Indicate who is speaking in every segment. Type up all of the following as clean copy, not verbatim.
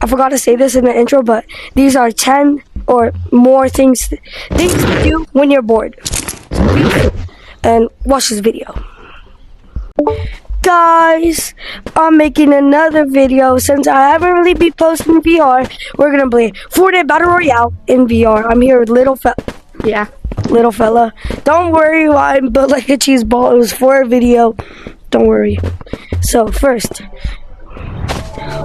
Speaker 1: I forgot to say this in the intro, but these are 10 or more things to do when you're bored. And watch this video. Guys, I'm making another video. Since I haven't really been posting VR, we're gonna play Fortnite Battle Royale in VR. I'm here with little fella. Don't worry why I'm built like a cheese ball. It was for a video. Don't worry. So first,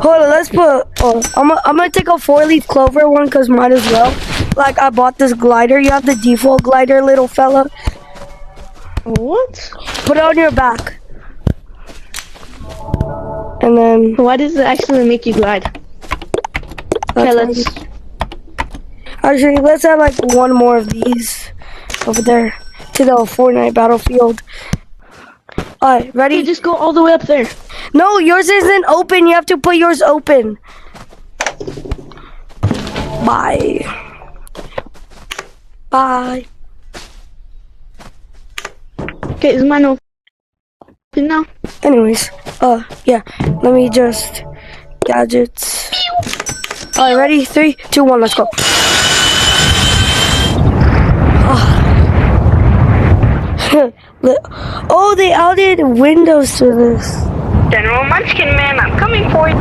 Speaker 1: hold on. Let's put. Oh, I'm gonna take a 4-leaf clover one because might as well. Like I bought this glider. You have the default glider, little fella.
Speaker 2: What?
Speaker 1: Put it on your back. And then
Speaker 2: Why does it actually make you glide? Okay, let's.
Speaker 1: Actually, let's add like one more of these over there to the Fortnite battlefield. Alright, ready?
Speaker 2: You just go all the way up there.
Speaker 1: No, yours isn't open. You have to put yours open. Bye. Bye.
Speaker 2: Okay, is mine open now?
Speaker 1: Anyways, yeah. Let me just gadgets. Alright, ready? 3, 2, 1, let's go. Oh, they added windows to this.
Speaker 2: General Munchkin Man, I'm coming for you.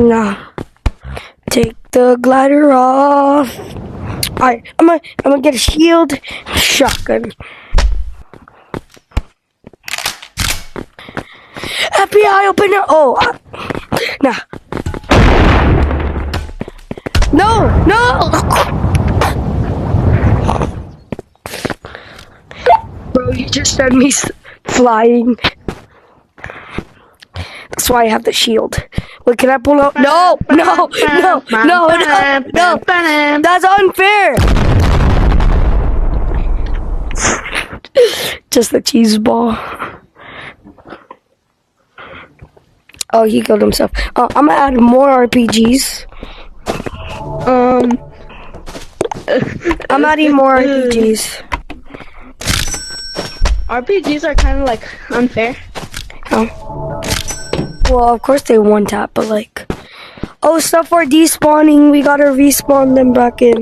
Speaker 1: Nah. Take the glider off. Alright, I'm gonna get a shield. Shotgun. FBI, open it. Oh, nah. No, no. Bro, you just sent me flying. That's why I have the shield. Wait, can I pull out? No, no, no, no, no, no. That's unfair. Just the cheese ball. Oh, he killed himself. I'm gonna add more RPGs. I'm adding more RPGs.
Speaker 2: RPGs are kind of like unfair.
Speaker 1: Oh. Well, of course they one tap, but like, oh, stuff are despawning. We gotta respawn them back in.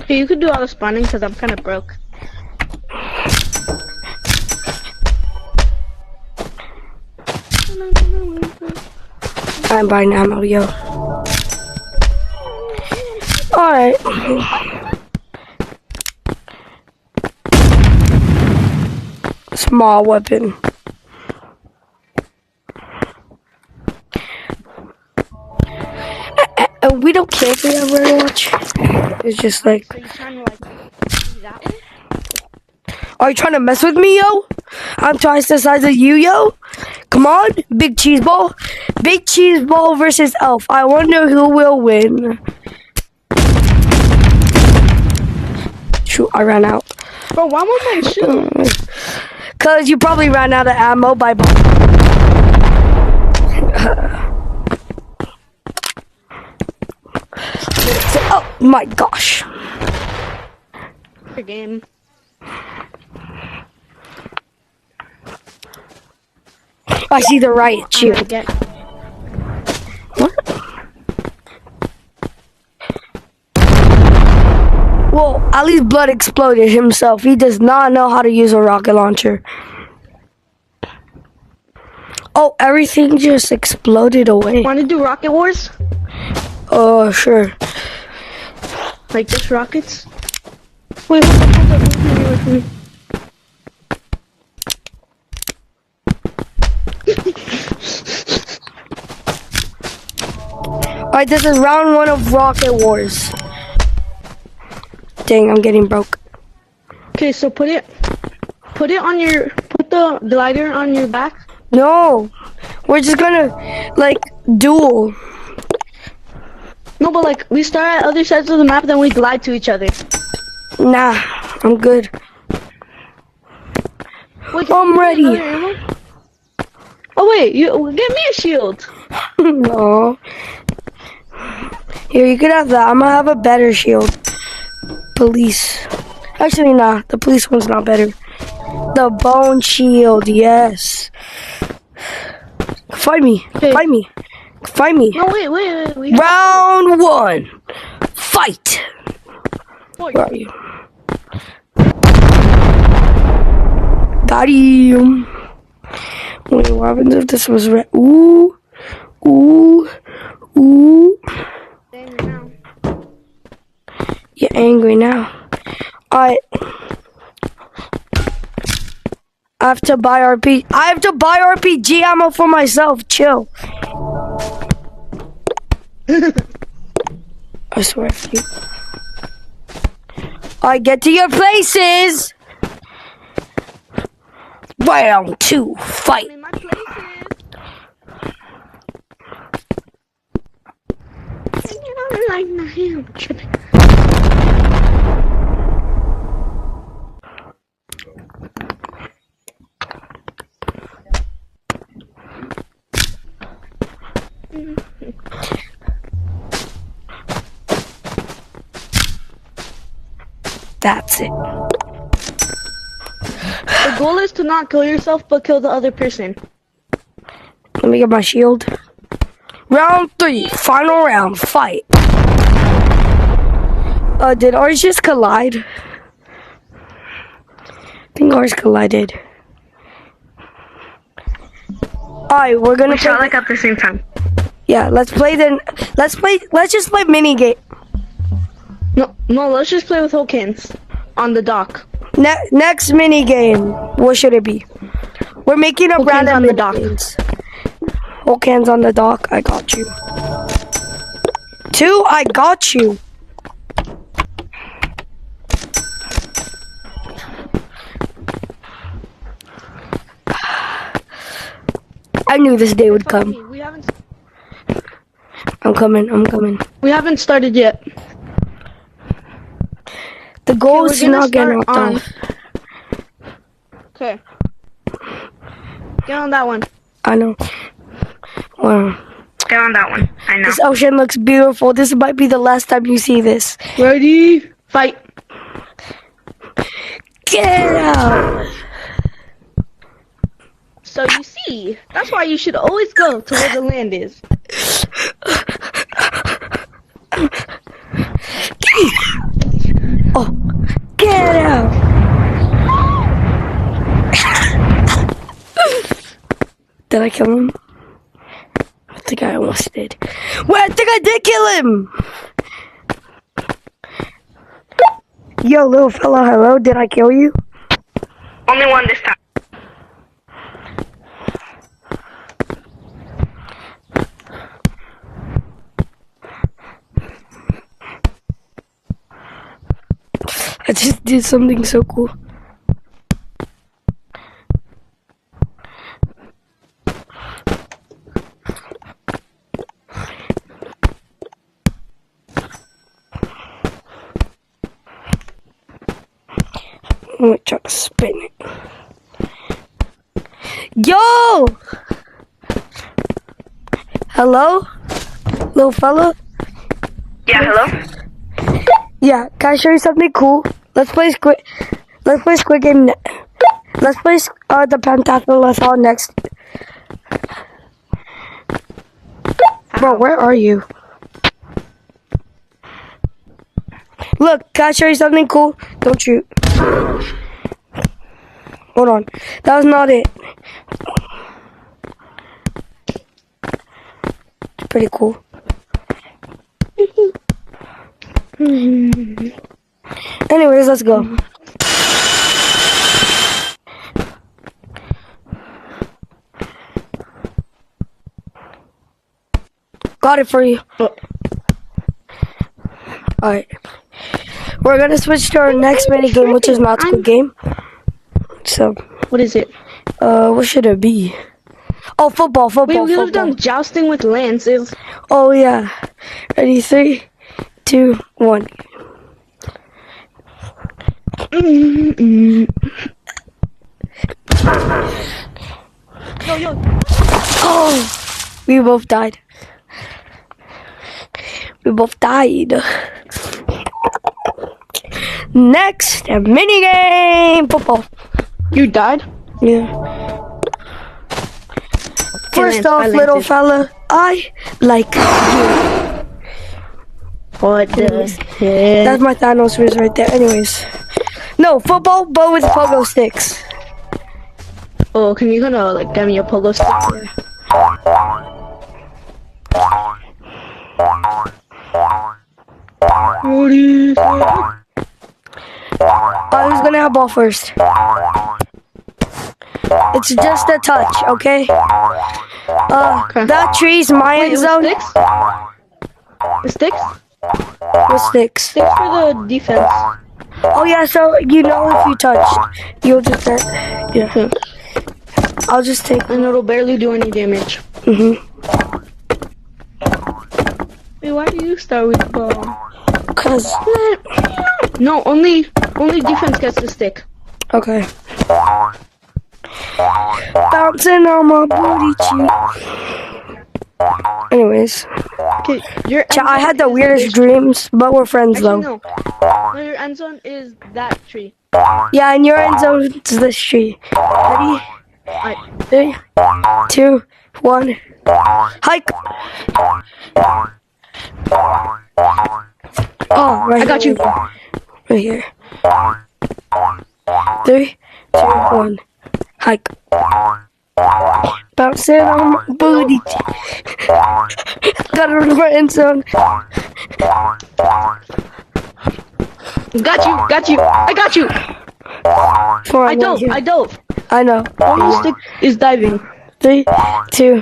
Speaker 2: Okay, you could do all the spawning because I'm kind of broke.
Speaker 1: I'm buying ammo, yo. Alright. Small weapon. We don't care if we have very much. It's just like.
Speaker 2: So you're trying to like do that way?
Speaker 1: Are you trying to mess with me, yo? I'm twice the size of you, yo. Come on, big cheese ball. Big cheese ball versus Elf. I wonder who will win. Shoot, I ran out.
Speaker 2: Bro, why won't I shoot?
Speaker 1: Cause you probably ran out of ammo by oh my gosh.
Speaker 2: Your game.
Speaker 1: I see the riot shield. What? Well, at least Blood exploded himself. He does not know how to use a rocket launcher. Oh, everything just exploded away.
Speaker 2: Want to do Rocket Wars?
Speaker 1: Oh, sure.
Speaker 2: Like just rockets? Wait, hold up. Wait for me.
Speaker 1: Alright, this is round 1 of Rocket Wars. Dang, I'm getting broke.
Speaker 2: Okay, so put the glider on your back.
Speaker 1: No, we're just gonna, like, duel.
Speaker 2: No, but like, we start at other sides of the map, then we glide to each other.
Speaker 1: Nah, I'm good.
Speaker 2: Wait,
Speaker 1: I'm ready.
Speaker 2: Oh wait, you get me a shield.
Speaker 1: No. Here, you can have that. I'm gonna have a better shield. Police. Actually, nah. The police one's not better. The bone shield, yes. Find me.
Speaker 2: Okay.
Speaker 1: Find me. Find me.
Speaker 2: No, wait.
Speaker 1: Round 1. Fight. Where are you? Got him. Wait, what happens if this was red? Ooh. Ooh. Ooh. You're angry now. Alright. I have to buy RPG ammo for myself. Chill. I swear if you. Alright, get to your places. Round 2. Fight.
Speaker 2: In my places. Like my hand tripping.
Speaker 1: That's it.
Speaker 2: The goal is to not kill yourself, but kill the other person.
Speaker 1: Let me get my shield. Round 3. Final round. Fight. Did ours just collide? I think ours collided. Alright, we're gonna
Speaker 2: We shot like at the same time.
Speaker 1: Yeah, let's just play mini game.
Speaker 2: No, let's just play with whole cans on the dock.
Speaker 1: Next mini game. What should it be? We're making a
Speaker 2: Whole cans
Speaker 1: random
Speaker 2: on the
Speaker 1: mini
Speaker 2: dock.
Speaker 1: games. Whole cans on the dock. I got you. 2, I got you. I knew this day would come.
Speaker 2: We haven't
Speaker 1: I'm coming.
Speaker 2: We haven't started yet.
Speaker 1: The goal
Speaker 2: Okay,
Speaker 1: is
Speaker 2: we're
Speaker 1: to
Speaker 2: gonna
Speaker 1: not get
Speaker 2: start
Speaker 1: knocked
Speaker 2: on-
Speaker 1: off.
Speaker 2: Okay. Get on that one.
Speaker 1: I know. Wow.
Speaker 2: Get on that one. I know.
Speaker 1: This ocean looks beautiful. This might be the last time you see this.
Speaker 2: Ready? Fight.
Speaker 1: Get out!
Speaker 2: So you see, that's why you should always go to where the land is.
Speaker 1: Oh, get out! Did I kill him? I think I almost did. Wait, I think I did kill him! Yo, little fella, hello, did I kill you?
Speaker 2: Only one this time.
Speaker 1: I just did something so cool. I'm gonna try to spin it. Yo! Hello? Little fella?
Speaker 2: Yeah, hello?
Speaker 1: Yeah, can I show you something cool? Let's play Squid Game. Let's play the Pentathlon next. Bro, where are you? Look, can I show you something cool? Don't shoot. Hold on. That was not it. It's pretty cool. Anyways, let's go. Got it for you. Alright. We're gonna switch to our next mini game, which is not Squid Game. So,
Speaker 2: What is it?
Speaker 1: what should it be? Oh, football.
Speaker 2: Wait, we could have done jousting with lances.
Speaker 1: Oh, yeah. Ready? 3, 2, 1.
Speaker 2: Yo.
Speaker 1: Oh, we both died. Next, a mini game. Football.
Speaker 2: You died?
Speaker 1: Yeah. First
Speaker 2: Lance,
Speaker 1: off,
Speaker 2: I
Speaker 1: little
Speaker 2: landed.
Speaker 1: fella, I like you.
Speaker 2: What the
Speaker 1: Anyways,
Speaker 2: heck?
Speaker 1: That's my Thanos wrist right there. Anyways. No, football, but with pogo sticks.
Speaker 2: Oh, can you gonna like get me a pogo stick? What is that?
Speaker 1: Who's gonna have ball first? It's just a touch, okay? That tree's my
Speaker 2: Wait,
Speaker 1: end
Speaker 2: it was
Speaker 1: zone.
Speaker 2: sticks? The sticks?
Speaker 1: With sticks.
Speaker 2: Sticks for the defense.
Speaker 1: Oh yeah, so you know if you touch, you'll just yeah. I'll just take.
Speaker 2: And it'll barely do any damage.
Speaker 1: Mhm.
Speaker 2: Wait, why do you start with the ball?
Speaker 1: Cause
Speaker 2: No, only defense gets the stick.
Speaker 1: okay. Bouncing on my booty cheek. Anyways,
Speaker 2: Okay, your end
Speaker 1: I had the
Speaker 2: zone is
Speaker 1: weirdest
Speaker 2: this-
Speaker 1: dreams, but we're friends
Speaker 2: Actually,
Speaker 1: though.
Speaker 2: no. No, your end zone is that tree.
Speaker 1: Yeah, and your end zone is this tree. Ready?
Speaker 2: Alright.
Speaker 1: 3, 2, 1. Hike. Oh, right
Speaker 2: I got
Speaker 1: here,
Speaker 2: you.
Speaker 1: Right here. 3, 2, 1. Hike. Bouncing on my booty. Got it in my end zone.
Speaker 2: Got you. I got you.
Speaker 1: Four,
Speaker 2: I dove.
Speaker 1: I know.
Speaker 2: Only stick is diving.
Speaker 1: 3, 2,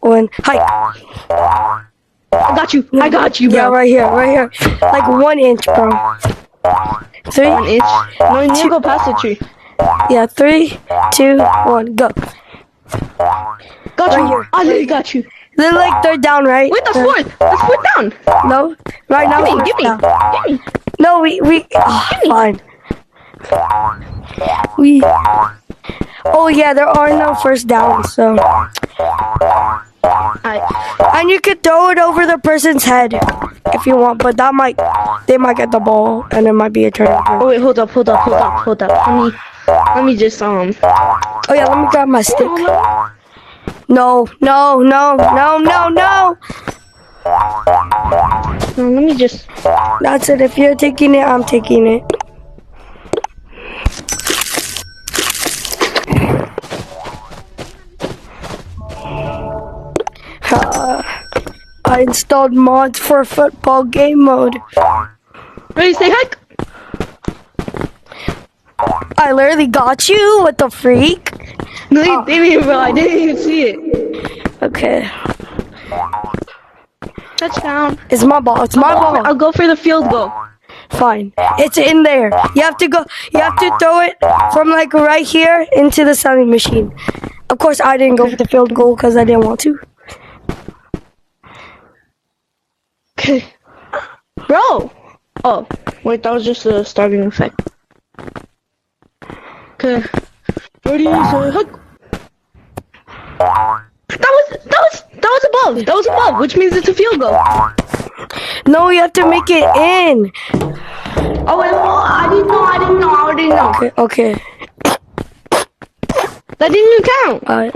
Speaker 1: 1. Hike.
Speaker 2: I got you, bro.
Speaker 1: Yeah, right here. Like 1 inch, bro. 3.
Speaker 2: 1 inch. No, you need to go past the tree.
Speaker 1: Yeah, 3, 2, 1, go.
Speaker 2: Got you.
Speaker 1: here.
Speaker 2: I literally got you.
Speaker 1: Then like third down, right?
Speaker 2: Wait, that's fourth. That's fourth down.
Speaker 1: No, right now.
Speaker 2: Give me,
Speaker 1: first
Speaker 2: give me,
Speaker 1: down.
Speaker 2: give me.
Speaker 1: No, we. Oh, fine. We. Oh yeah, there are no first downs, so. And you could throw it over the person's head if you want, but they might get the ball, and it might be a turnover.
Speaker 2: Oh wait, hold up. Let me just
Speaker 1: Oh yeah, let me grab my stick.
Speaker 2: No,
Speaker 1: No.
Speaker 2: let me just.
Speaker 1: That's it. If you're taking it, I'm taking it. I installed mods for football game mode.
Speaker 2: Ready, say heck.
Speaker 1: I literally got you. What the freak?
Speaker 2: No, you didn't, bro. I didn't even see it.
Speaker 1: Okay.
Speaker 2: Touchdown.
Speaker 1: It's my ball. It's my ball.
Speaker 2: I'll go for the field goal.
Speaker 1: Fine. It's in there. You have to go. You have to throw it from like right here into the sewing machine. Of course, I didn't go for the field goal because I didn't want to.
Speaker 2: Okay. Bro. Oh, wait, that was just a starving effect. Okay. Ready, say heck. That was above, which means it's a field goal.
Speaker 1: No, you have to make it in.
Speaker 2: Oh wait, I didn't know.
Speaker 1: Okay.
Speaker 2: That didn't even count.
Speaker 1: Alright.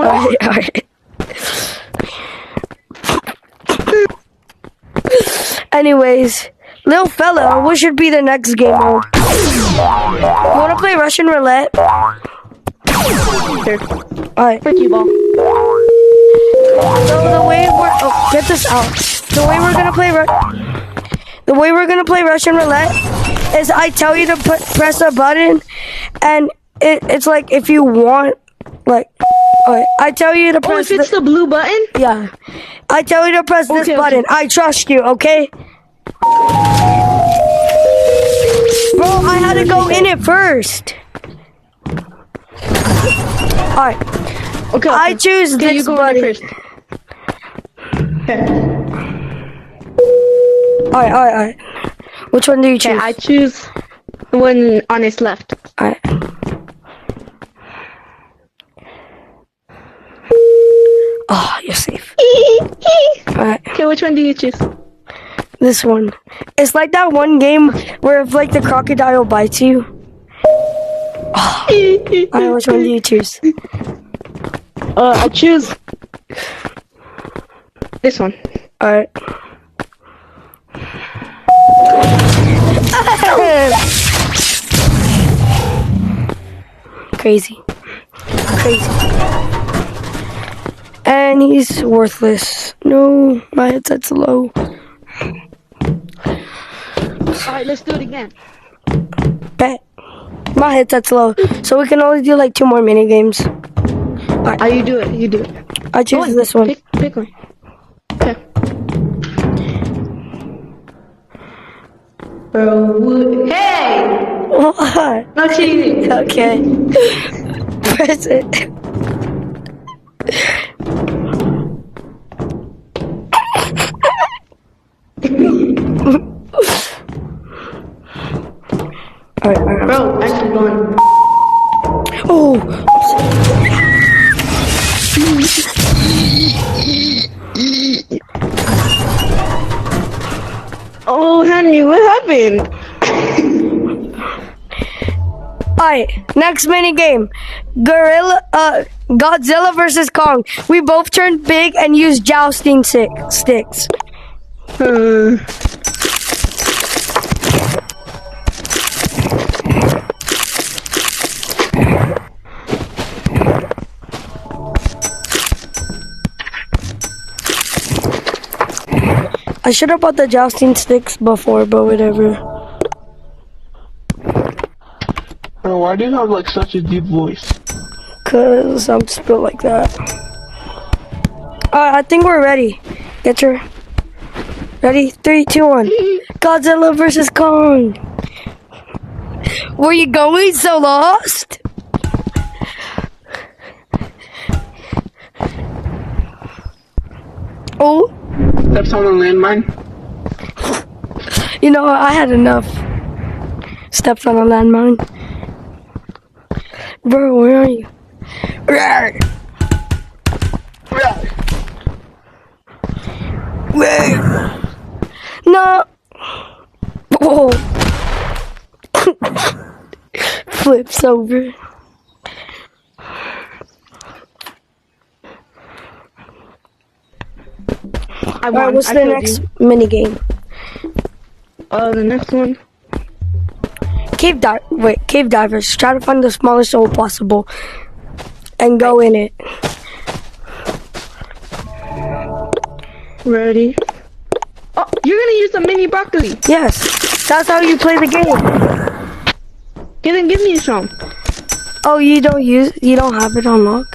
Speaker 1: Anyways, little fella, what should be the next game mode? You wanna play Russian roulette?
Speaker 2: Here,
Speaker 1: Alright.
Speaker 2: Ricky ball.
Speaker 1: So the way get this out. The way we're gonna play Russian roulette is I tell you to press a button, and it's like if you want, like, alright, I tell you to
Speaker 2: Oh,
Speaker 1: press.
Speaker 2: if it's the blue button?
Speaker 1: Yeah, I tell you to press this
Speaker 2: Okay,
Speaker 1: button. I trust you, okay? Bro, I had to go in it first. Alright,
Speaker 2: Okay.
Speaker 1: I choose
Speaker 2: Okay, you
Speaker 1: this
Speaker 2: go in
Speaker 1: button.
Speaker 2: first. Okay.
Speaker 1: Alright. Which one do you choose?
Speaker 2: Okay, I choose the one on his left.
Speaker 1: Alright. Oh, you're safe. Alright,
Speaker 2: Okay, which one do you choose?
Speaker 1: this one. It's like that one game where if like the crocodile bites you. Oh, Alright, which one do you choose?
Speaker 2: I choose this one.
Speaker 1: Alright. Crazy. Crazy. And he's worthless. No, my headset's low.
Speaker 2: Alright, let's do it again.
Speaker 1: Bet. My headset's low. So we can only do like 2 more mini games.
Speaker 2: You do it. You do it.
Speaker 1: I choose this one.
Speaker 2: Pick one. Okay. Hey!
Speaker 1: What?
Speaker 2: No cheating.
Speaker 1: Okay. Press it. Alright.
Speaker 2: Bro, actually going.
Speaker 1: Oh!
Speaker 2: Oh, Henry, what happened?
Speaker 1: Alright, next mini game. Godzilla versus Kong. We both turned big and used jousting sticks. I should have bought the jousting sticks before, but whatever.
Speaker 3: Bro, why do you have like such a deep voice?
Speaker 1: Cause I'm just built like that. I think we're ready. Get your ready? 3, 2, 1. Godzilla versus Kong. Where you going? So lost? Oh.
Speaker 3: Steps on a landmine.
Speaker 1: You know, I had enough. Steps on a landmine. Bro, where are you? Where? No. Oh. Flips over. Alright, what's the next mini game?
Speaker 2: The next one.
Speaker 1: Cave divers. Try to find the smallest hole possible and go in it.
Speaker 2: Ready? Oh, you're gonna use the mini broccoli.
Speaker 1: Yes, that's how you play the game.
Speaker 2: Give me some.
Speaker 1: Oh, you don't have it on lock?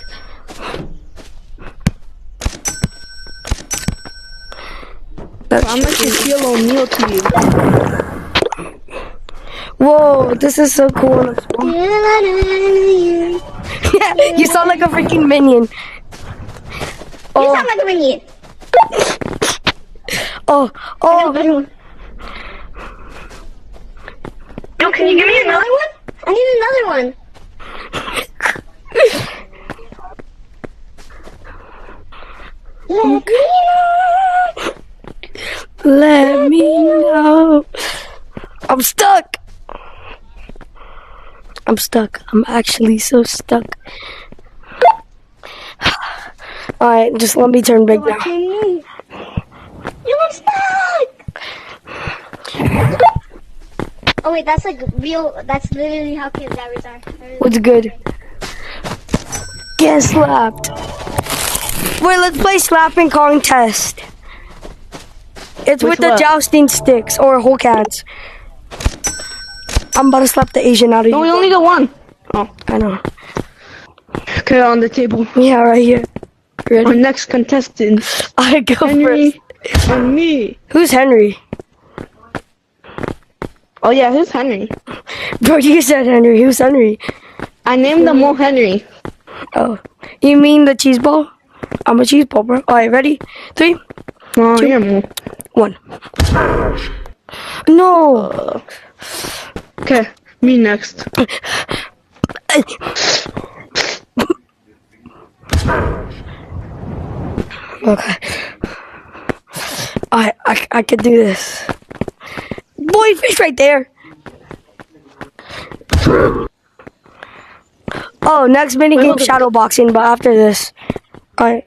Speaker 2: I'm like Shaquille O'Neal to you.
Speaker 1: Whoa, this is so cool. Yeah, you sound like a freaking minion. Oh.
Speaker 4: You sound like a minion.
Speaker 1: Oh.
Speaker 4: No, can you give me another one? I need another one.
Speaker 1: Let me know. I'm stuck. I'm actually so stuck. Alright, just let me turn big now.
Speaker 4: You look stuck. Oh wait, that's like real. That's literally how cave divers are.
Speaker 1: What's good? Get slapped. Wait, let's play slapping contest. It's with the jousting sticks or Hulk hands. I'm about to slap the Asian out of you.
Speaker 2: No, we only got one. Oh,
Speaker 1: I know.
Speaker 2: okay, on the table.
Speaker 1: Yeah, right here.
Speaker 2: Our
Speaker 1: Ready?
Speaker 2: next contestant,
Speaker 1: I go
Speaker 2: Henry
Speaker 1: first.
Speaker 2: and me.
Speaker 1: Who's Henry?
Speaker 2: Oh yeah, who's Henry?
Speaker 1: Bro, you said Henry. Who's Henry?
Speaker 2: I named them all Henry.
Speaker 1: Oh, you mean the cheese ball? I'm a cheese ball, bro. All right, ready? 3,
Speaker 2: Oh,
Speaker 1: 2,
Speaker 2: you're more.
Speaker 1: 1. No.
Speaker 2: Okay, me next.
Speaker 1: Okay. I could do this. Boy, fish right there. Oh, next mini
Speaker 2: Wait,
Speaker 1: game
Speaker 2: hold on.
Speaker 1: shadow boxing, but after this. Alright.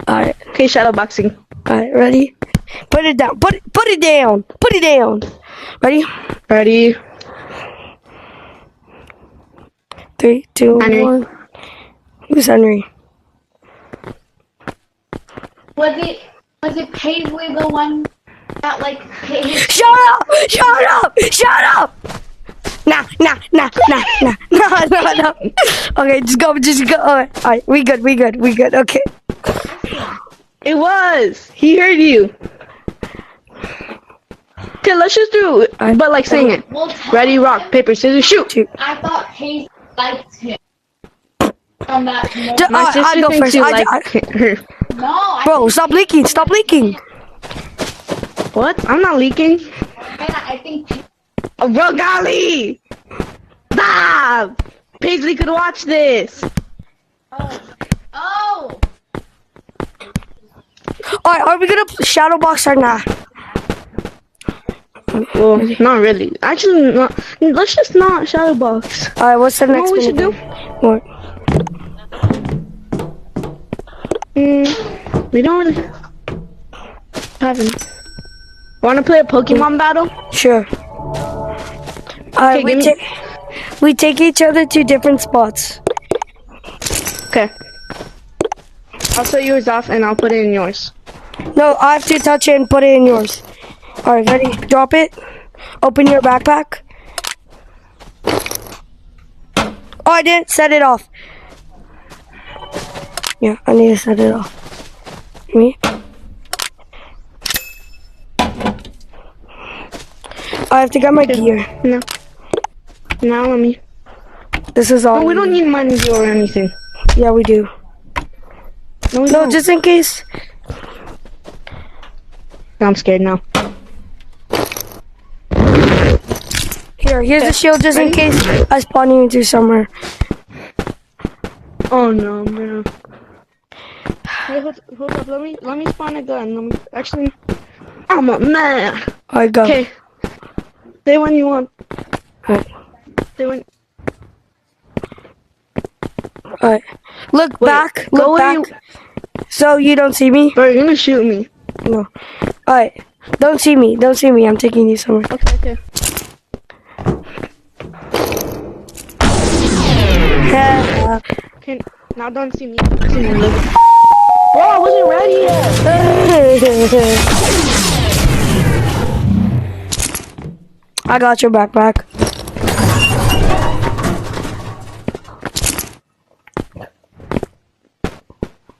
Speaker 1: Alright,
Speaker 2: Okay, shadow boxing.
Speaker 1: alright, ready? Put it down. Put it down. Put it down. Ready?
Speaker 2: Ready?
Speaker 1: 3, 2,
Speaker 2: Henry.
Speaker 1: 1. Who's Henry?
Speaker 4: Was it Paisley the one that like Paisley?
Speaker 1: Shut up! Shut up! Shut up! Nah. No. Okay, just go. Alright, we good. Okay.
Speaker 2: It was. He heard you. Okay, let's just do it. But like saying it.
Speaker 4: Well, tell
Speaker 2: Ready, rock, paper, scissors, shoot.
Speaker 1: Shoot.
Speaker 4: I thought Paisley liked him. From that moment.
Speaker 2: My
Speaker 1: I
Speaker 2: sister
Speaker 1: go
Speaker 2: thinks
Speaker 1: first.
Speaker 2: you
Speaker 1: I-
Speaker 2: like her.
Speaker 4: No, I
Speaker 1: Bro, stop leaking.
Speaker 2: What? I'm not leaking.
Speaker 4: think
Speaker 2: Oh, bro, golly! Stop! Paisley could watch this.
Speaker 4: Oh.
Speaker 1: Alright, are we gonna shadow box or not?
Speaker 2: Well, not really. Actually, not. Let's just not shadow box.
Speaker 1: Alright, what's the
Speaker 2: You know
Speaker 1: next
Speaker 2: what we should do?
Speaker 1: minigame? What?
Speaker 2: We don't really haven't. Wanna play a Pokemon battle?
Speaker 1: Sure. Alright,
Speaker 2: give me-
Speaker 1: we take each other to different spots.
Speaker 2: Okay. I'll set yours off and I'll put it in yours.
Speaker 1: No, I have to touch it and put it in yours. Alright, ready? Drop it. Open your backpack. Oh, I didn't set it off. Yeah, I need to set it off. Me? I have to get my gear.
Speaker 2: No. Now let me.
Speaker 1: This is all.
Speaker 2: No, we don't need money or anything.
Speaker 1: Yeah, we do.
Speaker 2: No, we
Speaker 1: No,
Speaker 2: don't.
Speaker 1: just in case.
Speaker 2: I'm scared now.
Speaker 1: Here's a shield just in case I spawn you into somewhere.
Speaker 2: Oh no, man. Wait, hold up. Let me spawn a gun. Actually, I'm a man.
Speaker 1: Alright, go.
Speaker 2: Okay. Say when you want.
Speaker 1: Alright.
Speaker 2: Say when.
Speaker 1: Alright. Look
Speaker 2: Wait,
Speaker 1: back.
Speaker 2: go
Speaker 1: Look
Speaker 2: where
Speaker 1: back. So you don't see me?
Speaker 2: Bro, you're gonna shoot me.
Speaker 1: No. Alright. Don't see me. Don't see me. I'm taking you somewhere.
Speaker 2: Okay. Okay. Now don't see me. See me live. Bro, I wasn't ready yet.
Speaker 1: I got your backpack.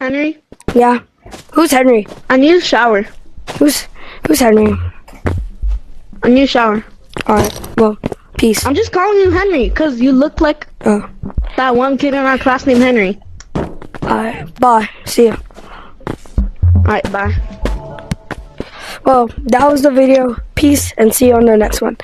Speaker 2: Henry,
Speaker 1: Yeah. Who's Henry?
Speaker 2: I need a shower.
Speaker 1: Who's Henry?
Speaker 2: I need a shower.
Speaker 1: Alright. Well, peace.
Speaker 2: I'm just calling you Henry because you look like
Speaker 1: Oh.
Speaker 2: that one kid in our class named Henry.
Speaker 1: Alright. Bye. See ya.
Speaker 2: Alright, bye.
Speaker 1: Well, that was the video. Peace and see you on the next one.